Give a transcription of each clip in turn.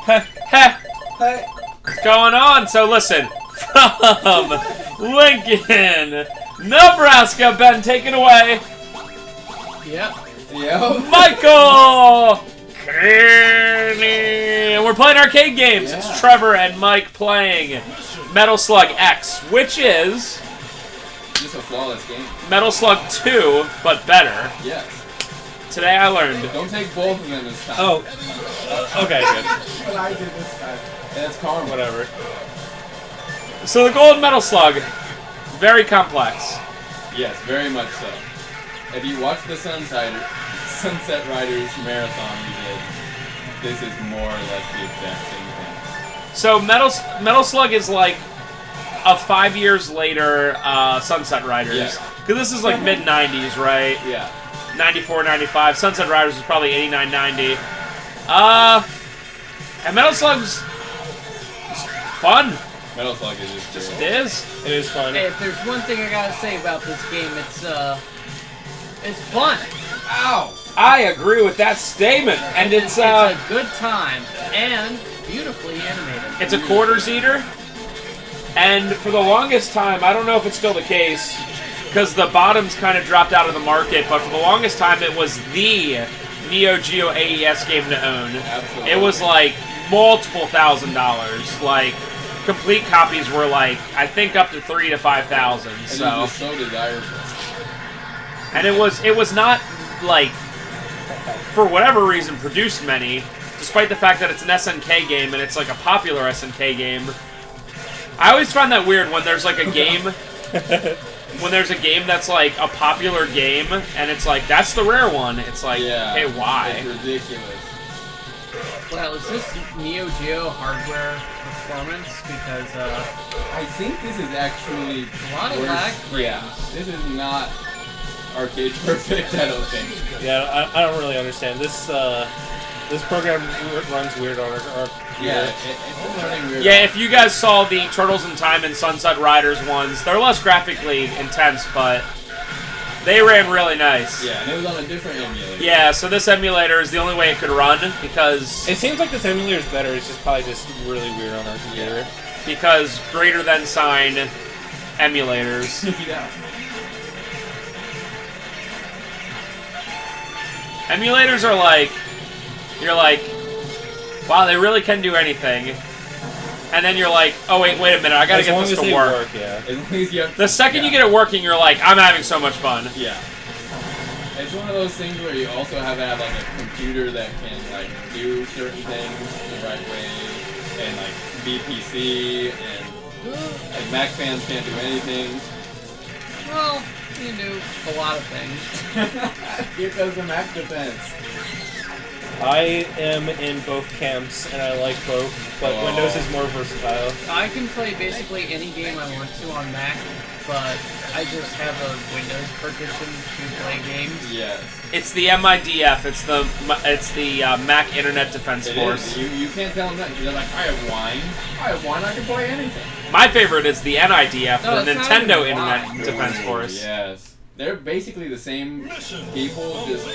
What's going on? So listen, from Lincoln, Nebraska, Ben, take it away. Yep. Michael Kearney. And we're playing arcade games. Yeah. It's Trevor and Mike playing Metal Slug X, which is Just a flawless game. Metal Slug 2, but better. Yes. Today I learned. Don't take both of them this time. Oh. Okay, good. What I did this time. That's karma. Whatever. So the Golden Metal Slug, very complex. Yes, very much so. If you watch the Sunset Riders marathon we did, this is more or less the exact same thing. So Metal Slug is like a 5 years later Sunset Riders. Yeah. Because this is like mid-90s, right? Yeah. 94, 95. Sunset Riders was probably 89, 90. And Metal Slug's fun. Metal Slug is just It is. It is fun. Hey, if there's one thing I gotta say about this game, it's fun. Ow! I agree with that statement. And it's a good time and beautifully animated. it's a quarters eater. And for the longest time, I don't know if it's still the case, because the bottoms kind of dropped out of the market, but for the longest time it was the Neo Geo AES game to own. Absolutely. It was like multiple $1,000s. Like, complete copies were like, I think up to $3,000 to $5,000. And So, it was so desirable. and it was not like, for whatever reason, produced many, despite the fact that it's an SNK game and it's like a popular SNK game. I always find that weird when there's like a game, when there's a game that's like a popular game and it's like, that's the rare one. It's like, Yeah. hey, why? It's ridiculous. Well, is this Neo Geo hardware performance? Because I think this is actually a lot of worse. lag Yeah. This is not arcade perfect, I don't think. Yeah, I don't really understand. This program runs weird on our Yeah, computer. it's running weird. Yeah, if you guys saw the Turtles in Time and Sunset Riders ones, they're less graphically intense, but they ran really nice. Yeah, and it was on a different emulator. Yeah, so this emulator is the only way it could run because It seems like this emulator is better. It's just probably just really weird on our computer. greater than sign emulators. Yeah. Emulators are like, you're like, wow, they really can do anything. And then you're like, oh wait a minute, I gotta As get long this as to they work. yeah. As long as you have The second you get it working, you're like, I'm having so much fun. Yeah. It's one of those things where you also have to have like a computer that can like do certain things the right way and like BPC and like Mac fans can't do anything. well, you do a lot of things. Here goes the Mac defense. I am in both camps, and I like both, but Oh. Windows is more versatile. I can play basically any game I want to on Mac, but I just have a Windows partition to play games. Yes. It's the MIDF. It's the Mac Internet Defense It Force. is. You can't tell them that. They're like, I have wine. I have wine. I can play anything. My favorite is the NIDF, No, the it's not Nintendo even Internet wine. Defense Force. Yes. They're basically the same people, just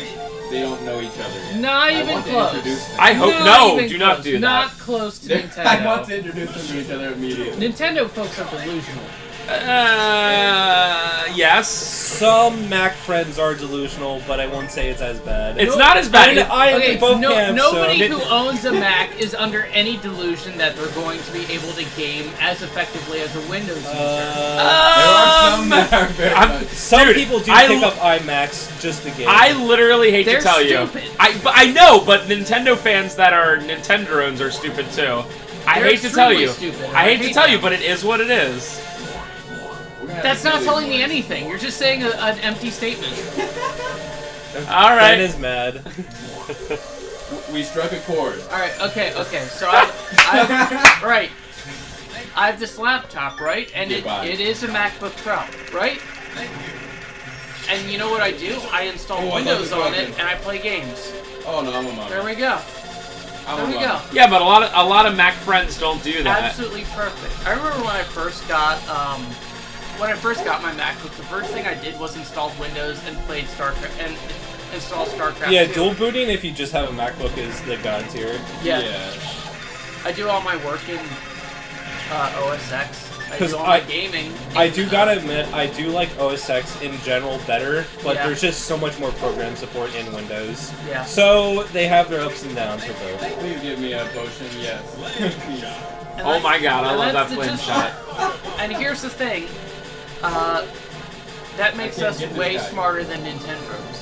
they don't know each other yet. Not I even want to close. introduce them. I hope Not no. even Do not close. do that. Not close to Nintendo. I want to introduce them to each other immediately. Nintendo folks are delusional. Yes. Some Mac friends are delusional, but I won't say it's as bad. It's not as bad. I am in both camps, nobody so... who owns a Mac is under any delusion that they're going to be able to game as effectively as a Windows user. There are some that are very much. Some Dude, people do I pick l- up iMacs just to game. I literally hate They're to tell stupid. you. I know, but Nintendo fans that are Nintendoans are stupid too. I They're hate to tell you. extremely stupid, and I hate to tell you, them. but it is what it is. That's not telling me anything. You're just saying an empty statement. All Ben right. is mad. We struck a chord. All right. Okay. So right. I have this laptop, right, and Goodbye. it is a MacBook Pro, right? And you know what I do? I install Oh, I love Windows this on weapon. it, and I play games. Oh no, I'm a mom. There we go. There we go. Yeah, but a lot of Mac friends don't do that. Absolutely perfect. I remember when I first got my MacBook, the first thing I did was install Windows and played StarCraft and install StarCraft. Yeah, 2. dual booting if you just have a MacBook is the god tier. Yeah. Yeah. I do all my work in OS X. I 'Cause do all my gaming. I do gotta admit, I do like OS X in general better, but Yeah. there's just so much more program support in Windows. Yeah. So they have their ups and downs for both. Please give me a potion, yes. Please. And Oh my god, I and love that that's the flame just- shot. And here's the thing. That makes can't us get this way guy. smarter than Nintendo's.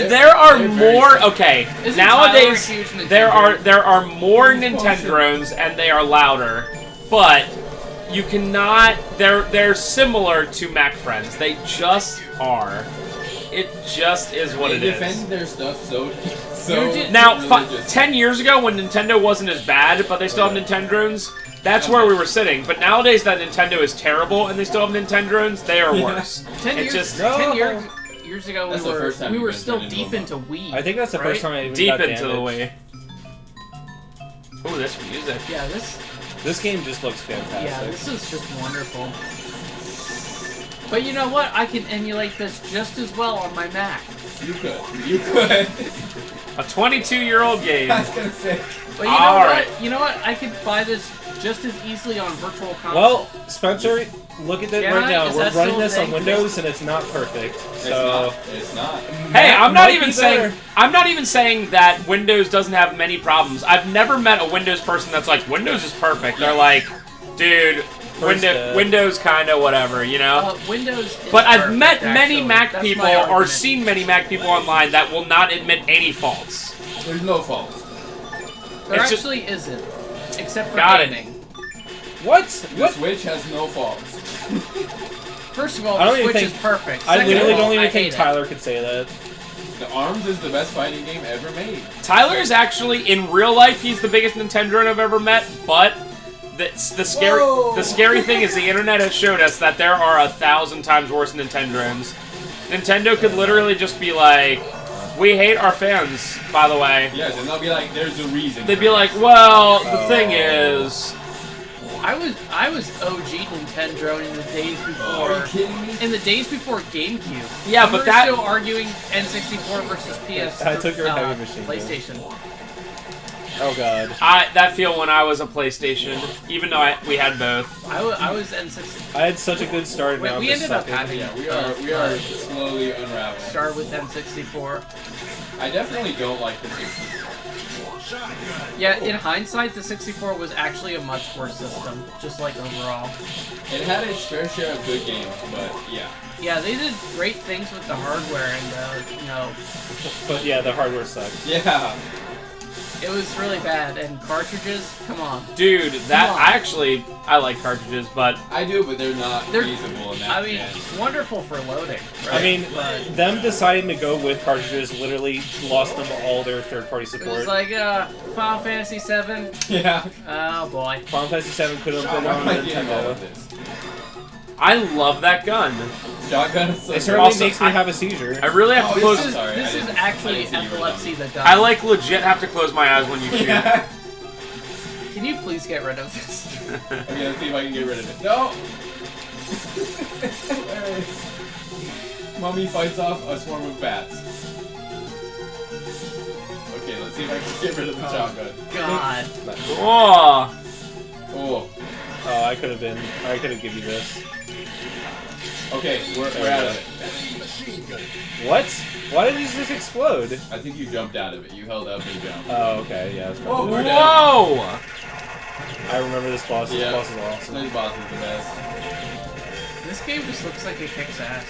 There are they're very more. simple. Okay, Isn't nowadays Tyler a huge Nintendo? there are more Nintendrones and they are louder, but you cannot. They're similar to Mac Friends. They just are. It just is what They it is. defend their stuff so You did- Now, religious. 10 years ago when Nintendo wasn't as bad, but they still have Nintendrones, that's where we were sitting. But nowadays that Nintendo is terrible and they still have Nintendrones, they are worse. 10 It years, just- 10 years ago, That's the first time we you've were been still turned deep into into Wii. I think that's the first right? time I even Deep got into the damaged. way. Ooh, this music. Yeah, this This game just looks fantastic. Yeah, this is just wonderful. But you know what? I can emulate this just as well on my Mac. You could. You could. A 22-year-old game. I was gonna say. But you know All what? right. You know what? I could buy this just as easily on Virtual Console. Well, Spencer, look at it Can right I? now. Is We're that running still a this on thing? Windows, and it's not perfect. It's So not. It's not. Hey, Mac I'm not might even be saying better. I'm not even saying that Windows doesn't have many problems. I've never met a Windows person that's like Windows is perfect. They're like, dude, Windows kind of whatever, you know. Windows. Is But I've perfect, met many actually. Mac That's people my or argument. seen many Mac people online that will not admit any faults. There's no fault. There it's just- actually isn't, except for Got it. gaming. what? The What? Switch has no faults. First of all, I don't the even Switch think- is perfect. I Second literally of all, don't even I think hate it. Tyler could say that. The ARMS is the best fighting game ever made. Tyler is actually in real life he's the biggest Nintendo I've ever met, but the scary thing is the internet has showed us that there are 1,000 times worse Nintendros. Nintendo could literally just be like, we hate our fans, by the way. Yes, and they'll be like, there's a reason. They'd for be this. like, well, the thing is, I was OG Nintendo in the days before. Are you kidding me? In the days before GameCube. Yeah, we but were that- still arguing N64 versus PS. I took your heavy machine gun. PlayStation. Oh god. that feel when I was a PlayStation, even though we had both. I was N64. I had such a good start. Wait, now we I'm just ended up sucking. having Yeah, we are slowly unraveling. Start with N64. I definitely don't like the 64. Yeah, in hindsight, the 64 was actually a much worse system, just like overall. It had its fair share of good games, but yeah. Yeah, they did great things with the hardware, and But yeah, the hardware sucks. Yeah. it was really bad. And cartridges, come on. Dude, that Come on. I like cartridges, but I do, but they're not They're- feasible in that I mean, gen. wonderful for loading. Right? I mean, but them deciding to go with cartridges literally lost them all their third-party it support. was like Final Fantasy VII. Yeah. Oh boy. Final Fantasy VII could have been Why on am I getting all Nintendo. of this? I love that gun. Shotgun is so It certainly Also, makes me I- have a seizure. I really have to Oh, close. This is, sorry, this I is didn't- I actually didn't see you were epilepsy the gun. I like legit have to close my eyes when you shoot. Yeah. Can you please get rid of this? Okay, let's see if I can get rid of it. No! Mummy fights off a swarm of bats. Okay, let's see if I can get rid of the shotgun. God. Oh, Oh, Oh, I could have given you this. okay, we're out of it. What? Why did these just explode? I think you jumped out of it. You held up and jumped. Oh, okay, yeah. That's Oh, probably we're it. down. whoa! I remember this boss. Yeah. This boss is awesome. This boss is the best. This game just looks like it kicks ass.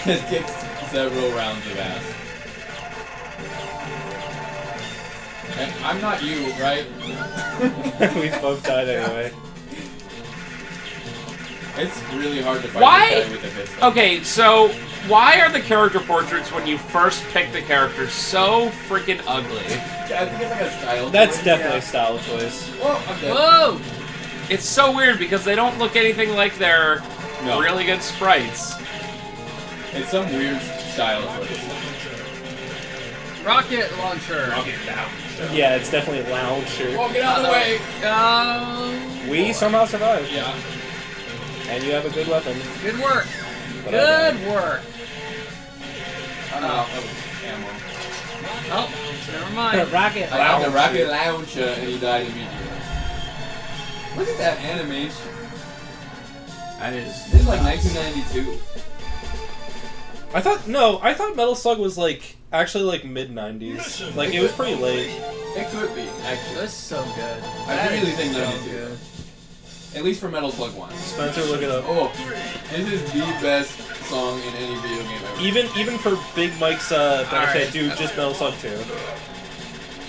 It kicks several rounds of ass. And I'm not you, right? We both died anyway. It's really hard to fight Why? this guy with a pistol. Okay, so why are the character portraits when you first pick the character so freaking ugly? I think it's like a style That's choice. definitely a style choice. Whoa, I'm dead. Whoa! It's so weird because they don't look anything like their No. really good sprites. It's some weird style choice. Rocket launcher. Yeah, it's definitely a loud shirt. Whoa, get out of the way! We somehow survived. Yeah. And you have a good weapon. Good work. But I Good work. I'm out of ammo. Oh, never mind. Rocket I got the Launcher. rocket launcher, and he died immediately. Look at that animation. That is. This is like 1992. I thought Metal Slug was like actually like mid '90s. Like it was pretty late. It could be, actually. That's so good. I That really is think so 92. good. At least for Metal Slug 1. Spencer, look it up. Oh, this is the best song in any video game ever. Even for Big Mike's benefit, Alright. dude, just Metal Slug 2.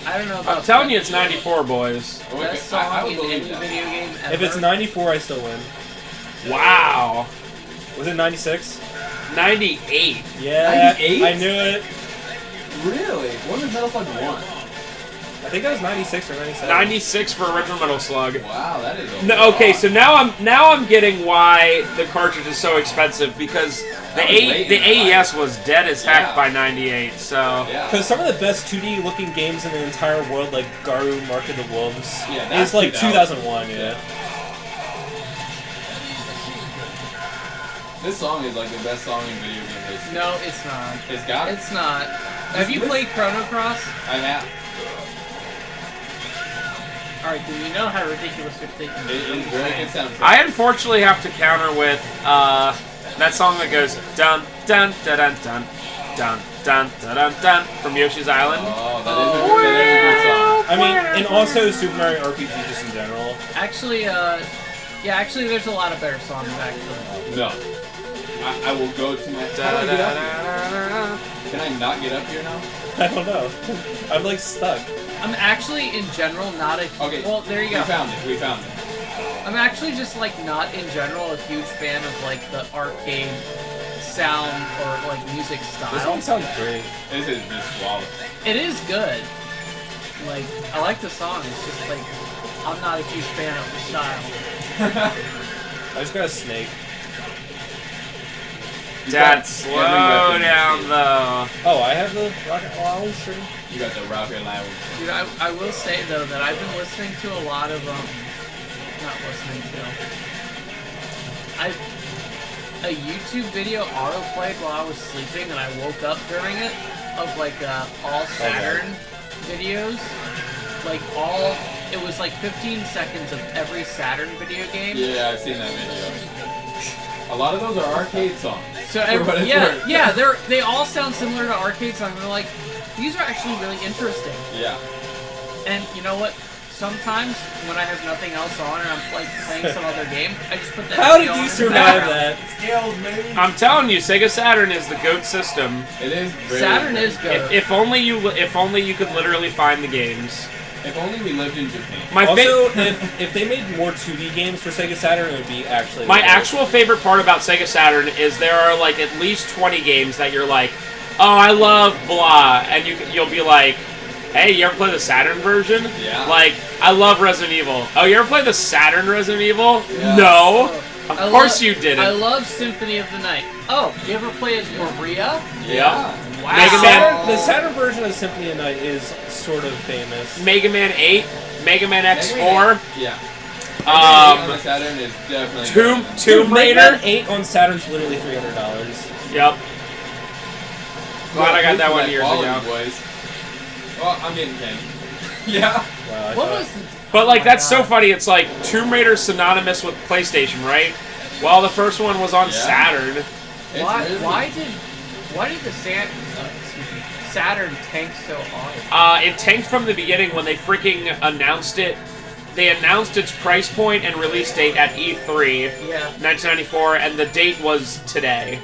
I don't know about I'm telling you, it's 94, boys. Oh, best I song would in believe any that. video game ever. If it's 94, I still win. Wow. Was it 96? 98. Yeah, 98? I knew it. Really? When was Metal Slug 1? I think that was 96 or 97. 96 for original Metal Slug. Wow, that is a No, lot. okay, so now I'm getting why the cartridge is so expensive because That was late the in the AES was dead as heck Yeah. by 98. So Yeah. Because some of the best 2D looking games in the entire world, like Garu, Mark of the Wolves, Yeah, that's is like 2000. 2001, yeah. This song is like the best song in video game history. No, it's not. It's got it. It's not. Have you played Chrono Cross? I have. Alright, then you know how ridiculous you're thinking. It is very good soundtrack. I unfortunately have to counter with that song that goes dun dun dun dun dun dun dun dun dun dun from Yoshi's Island. Oh, that is a good song. I mean, and also Super Mario RPG just in general. Actually, yeah, actually, there's a lot of better songs, actually. No. I will go to my... How do I get up here? Can I not get up here now? I don't know. I'm like stuck. I'm actually, in general, not a... Okay. Well, there you go. We found it. We found it. I'm actually just, like, not, in general, a huge fan of, like, the arcade sound or, like, music This style. one sounds great. This is just flawless. It is good. Like, I like the song. It's just, like, I'm not a huge fan of the style. I just got a snake. Dad, slow down though. Oh, I have the rocket launcher. You got the rocket lounge. Dude, I will say, though, that I've been listening to a lot of, not listening to. A YouTube video auto-played while I was sleeping, and I woke up during it, of, like, all Saturn videos. Like, it was, like, 15 seconds of every Saturn video game. Yeah, I've seen that video. A lot of those are arcade songs. So, For what it's worth. yeah, they all sound similar to arcade songs. They're like, these are actually really interesting. Yeah. And you know what? Sometimes when I have nothing else on and I'm like playing some other game, I just put that. How did video you on in the survive background. that? Skills, maybe. I'm telling you, Sega Saturn is the GOAT system. It is very Saturn very is good. If only you could literally find the games. If only we lived in Japan. My Also, fa- if they made more 2D games for Sega Saturn, it would be actually... My good. actual favorite part about Sega Saturn is there are like at least 20 games that you're like, oh, I love blah, and you'll be like, hey, you ever play the Saturn version? Yeah. Like, I love Resident Evil. Oh, you ever play the Saturn Resident Evil? Yeah. No. Of I course lo- you didn't. I love Symphony of the Night. Oh, you ever play as Maria? Yeah. Wow. Mega Man- The Saturn version of Symphony of Night is sort of famous. Mega Man 8, Mega Man X4, Yeah. On the um, Saturn is definitely Tomb better than- Tomb Mega Raider. Man 8 on Saturn's literally $300. Yep. Glad I got that Proof of one years quality, ago. Boys. Well, I'm getting 10. Yeah. Wow, I What thought- was the... But like Oh my that's so God. funny. It's like Tomb Raider synonymous with PlayStation, right? Well, the first one was on Yeah. Saturn. It's really- Why did the Saturn tank so hard? It tanked from the beginning when they freaking announced it. They announced its price point and release date at E3 Yeah. 1994, and the date was today.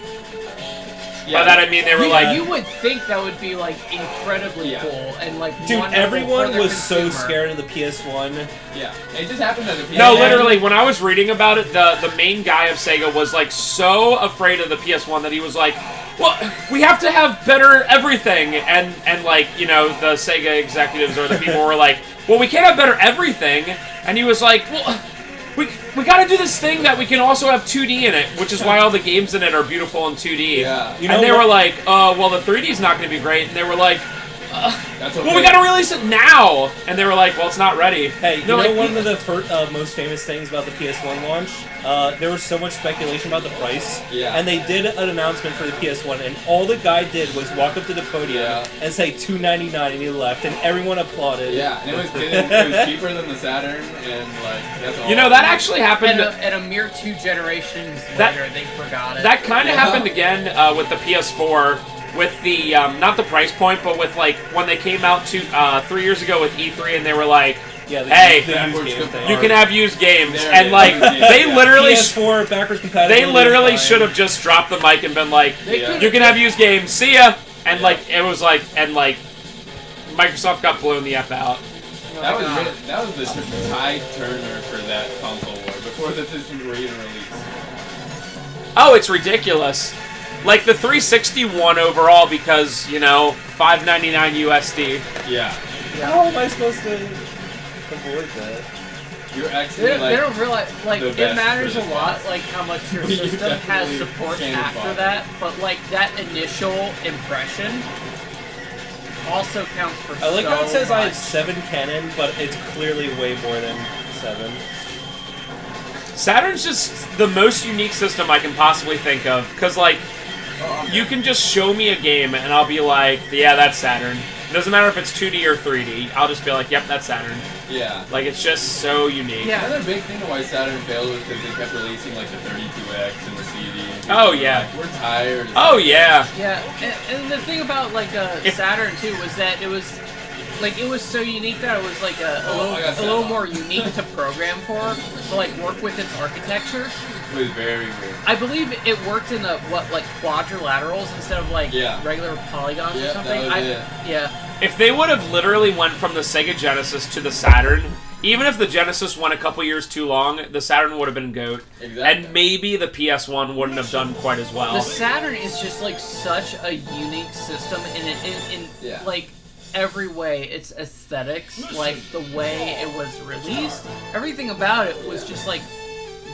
Yeah. By that I mean they were like, You would think that would be like incredibly Yeah. cool and like Dude, wonderful everyone for the was so consumer. scared of the PS1. Yeah. It just happened at the no, PS1. literally, when I was reading about it, the main guy of Sega was like so afraid of the PS1 that he was like, well, we have to have better everything, and like, you know, the Sega executives or the people were like, well, we can't have better everything, and he was like, well, we gotta do this thing that we can also have 2D in it, which is why all the games in it are beautiful in 2D. Yeah. You know And they what- were like, well, the 3D's not gonna be great, and they were like, That's okay. well, we gotta release it now! And they were like, well, it's not ready. Hey, you No, know like, one of the most famous things about the PS1 launch? There was so much speculation about the price. Yeah. And they did an announcement for the PS1, and all the guy did was walk up to the podium and say $299, and he left, and everyone applauded. Yeah, and it was cheaper than the Saturn, and like that's all. You know, that actually happened. And a mere 2 generations later, they forgot it. That kind of happened again with the PS4, with the not the price point, but with like when they came out 3 years ago with E3, and they were like, Yeah, hey, the used game thing. you can have used games, There and it like is. they Yeah. literally, PS4 backwards compatibility. they literally is fine. should have just dropped the mic and been like, Yeah. you can have used games, see ya, and like it was like, and like Microsoft got blown the F out. That was the tide turner for that console war before the systems were even released. Oh, it's ridiculous. Like the 360 won overall because, you know, $5.99 USD. Yeah, How am I supposed to avoid that? you're actually They like don't realize, like, the it best matters for a this lot, class. like, how much your You system has definitely support can after follow. that, but, like, that initial impression also counts for I like how it says I have much. 7 cannon, but it's clearly way more than 7. Saturn's just the most unique system I can possibly think of. Because, like, you can just show me a game and I'll be like, yeah, that's Saturn. It doesn't matter if it's 2D or 3D. I'll just be like, yep, that's Saturn. yeah. Like, it's just so unique. Yeah. Another big thing of why Saturn failed was because they kept releasing like the 32X and the CD. And people Oh, were yeah. like, we're tired. Oh, yeah. Yeah, and the thing about, like, Saturn, too, was that it was so unique that it was, like, a little more unique to program for, to, like, work with its architecture. It was very weird. I believe it worked in quadrilaterals instead of, like, Yeah. regular polygons Yeah, or something. that was it. Yeah. If they would have literally went from the Sega Genesis to the Saturn, even if the Genesis went a couple years too long, the Saturn would have been GOAT. Exactly. And maybe the PS1 wouldn't have done quite as well. The Saturn is just, like, such a unique system in Yeah. like, every way. Its aesthetics, like, the way it was released, everything about it was just, like,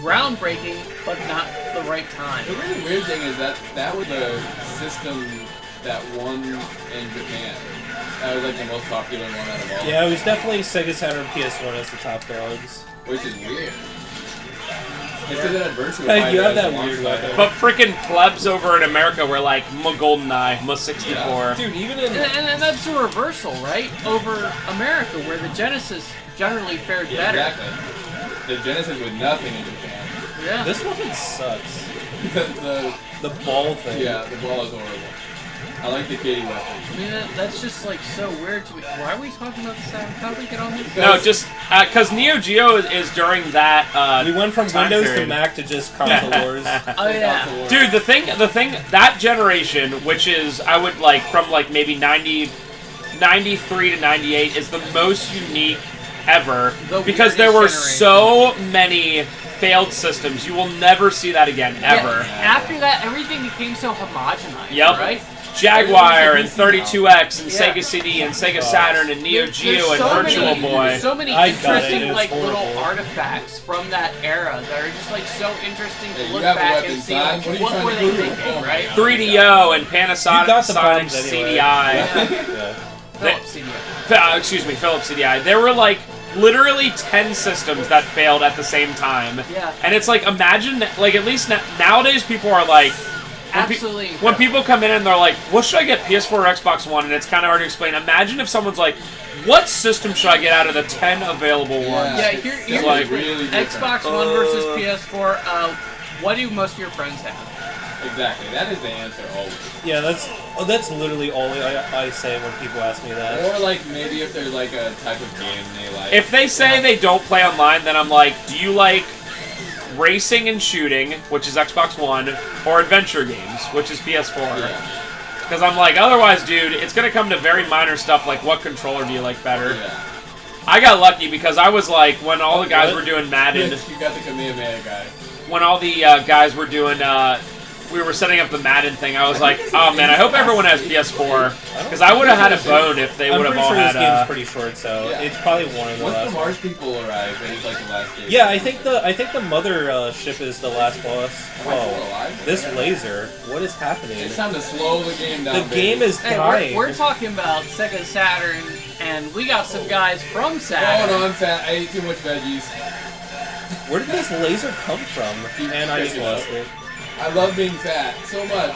groundbreaking, but not the right time. The really weird thing is that that was the system that won in Japan. That was like the most popular one out of all. Yeah, it was definitely Sega Saturn PS1 as the top dogs. Which is weird. It's because it had virtual Hey, Fighter you have as that the launch weird title. weapon. But freaking plebs over in America were like, GoldenEye, Ma64. Dude, even in... And that's a reversal, right? Over America, where the Genesis generally fared Yeah, better. exactly. The Genesis with nothing in Japan. Yeah. This weapon sucks. the The ball thing. yeah, the ball is horrible. I like the kitty weapon. I mean, that's just, like, so weird to me. Why are we talking about the Saturn? How did we get on this? No, just because Neo Geo is during that. We went from time Windows period. to Mac to just console wars. Oh, yeah. Dude, the thing, that generation, which is, I would like, from like maybe 93 to 98, is the most unique ever. The Because there were weirdest so many failed systems. You will never see that again, ever. Yeah, after that, everything became so homogenized, Yep. right? Jaguar and 32X and Yeah. Sega CD and Sega Saturn and Neo There's Geo and so Virtual many, Boy. So many I got it, interesting, it's like, horrible. little artifacts from that era that are just, like, so interesting Hey, to you look have a back weapon, and see, son. like, What are you what trying were to they prove? thinking, Oh my right? God. 3DO and You Panasonic got the Sonic bombs anyway. CDI. Yeah. Philips CDI. Excuse me, Philips CDI. There were like literally 10 systems that failed at the same time. Yeah. And it's like, imagine, like, at least nowadays people are like, Absolutely. when people come in and they're like, what should I get, PS4 or Xbox One? And it's kind of hard to explain. Imagine if someone's like, what system should I get out of the 10 available ones? Yeah, It's here's like really different. Xbox One versus PS4. What do most of your friends have? Exactly. That is the answer always. Yeah, that's literally all I say when people ask me that. Or like maybe if there's like a type of game they like. If they say they don't play online, then I'm like, do you like racing and shooting, which is Xbox One, or adventure games, which is PS4? Yeah. Because I'm like, otherwise, dude, it's going to come to very minor stuff like what controller do you like better? Yeah. I got lucky because I was like, when all the guys were doing Madden, You got the Kamehameha guy. when all the guys were doing we were setting up the Madden thing, I was like, oh man, I hope everyone has PS4 because I would have had a bone if they I'm would have pretty all sure this had. game's pretty short, so Yeah. it's probably one of the Once last. the Mars people arrive, and it's like the last game. Yeah, I think the mother ship is the last boss. Am I still Oh, alive? this laser. What is happening? It's time to slow the game down. The game is Hey, dying. we're talking about Sega Saturn, and we got some guys from Saturn. Oh no, I'm fat. I ate too much veggies. Where did this laser come from? And I just lost it. I love being fat so much.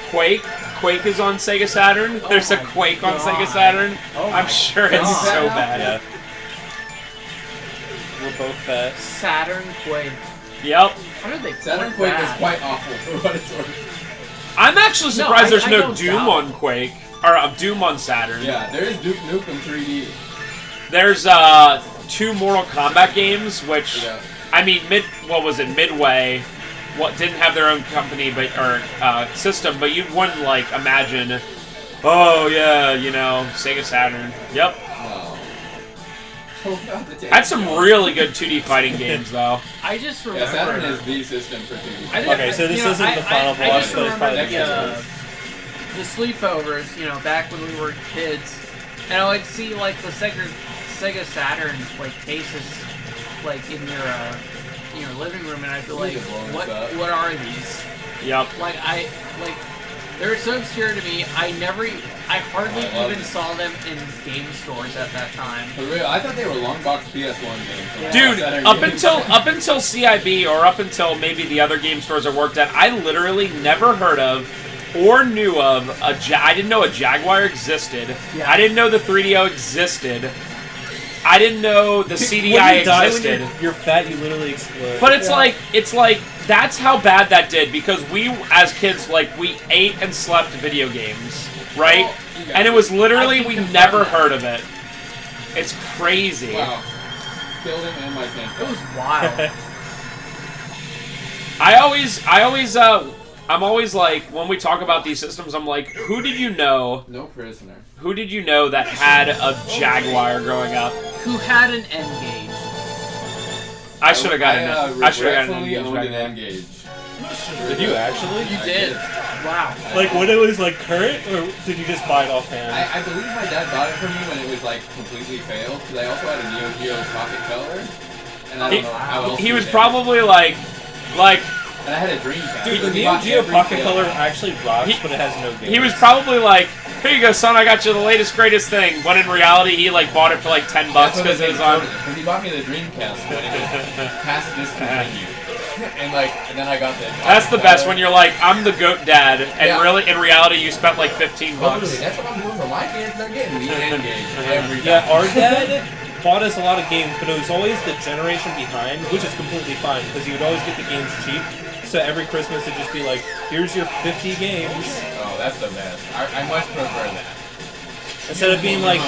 Quake is on Sega Saturn. Oh There's a my Quake on God. Sega Saturn. Oh I'm my sure God. it's so Yeah. bad. Yeah. We're both fat. Saturn Quake. Yep. How did they Saturn put Quake is that? quite awful for what it's worth. I'm actually No, surprised there's I no don't Doom doubt. on Quake or Doom on Saturn. Yeah, there is Duke Nukem 3D. There's 2 Mortal Kombat games, which Yeah. I mean, Midway, what didn't have their own company or system, but you wouldn't like imagine. Oh yeah, you know, Sega Saturn. Yep. No. Had some really good 2D fighting games though. I just Yeah, remember. Saturn is the system for 2D. I didn't- Okay, so this you know, isn't the final I boss, just but it's probably remember the the sleepovers, you know, back when we were kids, and I would see like the Sega Saturn like cases, like in your living room, and I'd be like, These are blowing up. what are these? Yep. Like they're so obscure to me. I hardly I love even it. saw them in game stores at that time. For real, I thought they were long box PS1 games. Dude, Saturn up games. until CIB or up until maybe the other game stores I worked at, I literally never heard of or knew of I didn't know a Jaguar existed. Yeah. I didn't know the 3DO existed. I didn't know the When CDI you die, existed. when you're fat, you literally explode. But it's like that's how bad that did because we as kids we ate and slept video games, right? Oh, you got And it was I literally can we confirm never that. heard of it. It's crazy. Wow. Killed him and my tank. It was wild. I'm always like when we talk about these systems, I'm like, who did you know No prisoner. that had a Jaguar growing up? Who had an N-Gage? I should have gotten it. I should have gotten regretfully an owned an Jaguar. N-Gage. Did you actually? You I did. Wow. Like when it was like current, or did you just buy it offhand? I believe my dad bought it for me when it was like completely failed because I also had a Neo Geo Pocket Color, and I don't know how else. He to was do it. probably like, And I had a Dreamcast. Dude, so the he Neo bought Geo every Pocket failed Color one. actually rocks, He- but it has no games. he was probably like, here you go, son, I got you the latest, greatest thing. When in reality, he bought it for like $10 That's what because it they was on. told me, 'cause he bought me the Dreamcast when it was past discontinued. and then I got the. That's the best when you're like, I'm the goat dad, and Yeah. really, in reality, you spent like $15. Totally. That's what I'm doing for my kids. They're getting me engaged every time. Yeah, our dad bought us a lot of games, but it was always the generation behind, which is completely fine because he would always get the games cheap. So every Christmas it'd just be like, here's your 50 games. Oh, that's the best. I much prefer that. Instead of being like